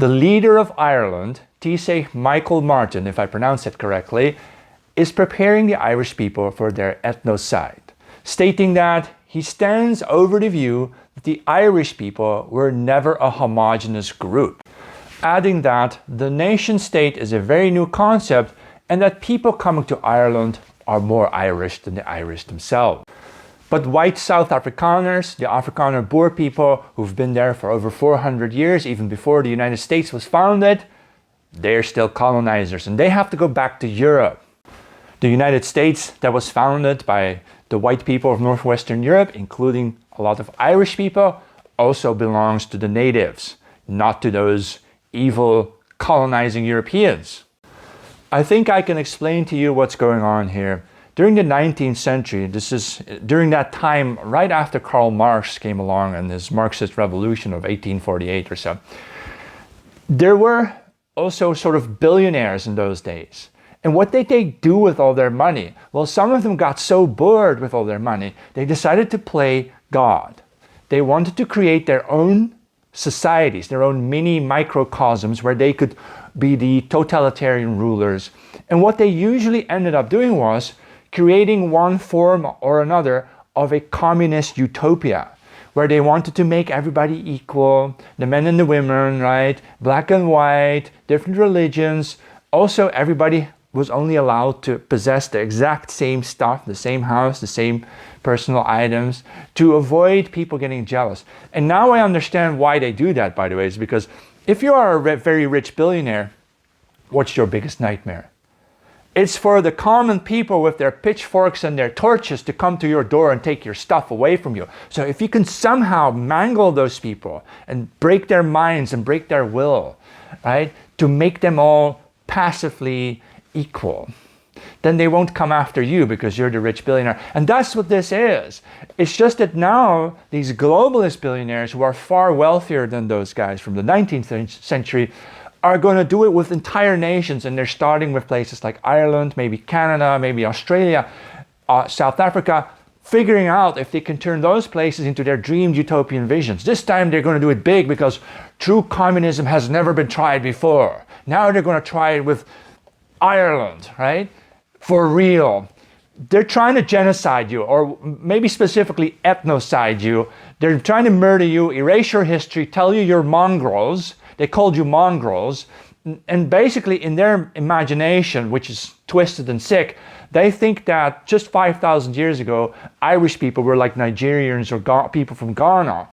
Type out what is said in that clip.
The leader of Ireland, T.S. Michael Martin, if I pronounce it correctly, is preparing the Irish people for their ethnocide, stating that he stands over the view that the Irish people were never a homogeneous group, adding that the nation-state is a very new concept and that people coming to Ireland are more Irish than the Irish themselves. But white South Afrikaners, the Afrikaner Boer people who've been there for over 400 years, even before the United States was founded, they're still colonizers and they have to go back to Europe. The United States that was founded by the white people of Northwestern Europe, including a lot of Irish people, also belongs to the natives, not to those evil colonizing Europeans. I think I can explain to you what's going on here. During the 19th century, this is during that time right after Karl Marx came along and his Marxist revolution of 1848 or so, there were also sort of billionaires in those days. And what did they do with all their money? Well, some of them got so bored with all their money, they decided to play God. They wanted to create their own societies, their own mini microcosms where they could be the totalitarian rulers. And what they usually ended up doing was creating one form or another of a communist utopia, where they wanted to make everybody equal, the men and the women, right? Black and white, different religions. Also, everybody was only allowed to possess the exact same stuff, the same house, the same personal items, to avoid people getting jealous. And now I understand why they do that, by the way, is because if you are a very rich billionaire, what's your biggest nightmare? It's for the common people with their pitchforks and their torches to come to your door and take your stuff away from you. So if you can somehow mangle those people and break their minds and break their will, right, to make them all passively equal, then they won't come after you because you're the rich billionaire. And that's what this is. It's just that now these globalist billionaires who are far wealthier than those guys from the 19th century are going to do it with entire nations, and they're starting with places like Ireland, maybe Canada, maybe Australia, South Africa, figuring out if they can turn those places into their dreamed utopian visions. This time they're going to do it big because true communism has never been tried before. Now they're going to try it with Ireland, right? For real. They're trying to genocide you, or maybe specifically ethnocide you. They're trying to murder you, erase your history, tell you you're mongrels. They called you mongrels. And basically in their imagination, which is twisted and sick, they think that just 5,000 years ago, Irish people were like Nigerians or people from Ghana.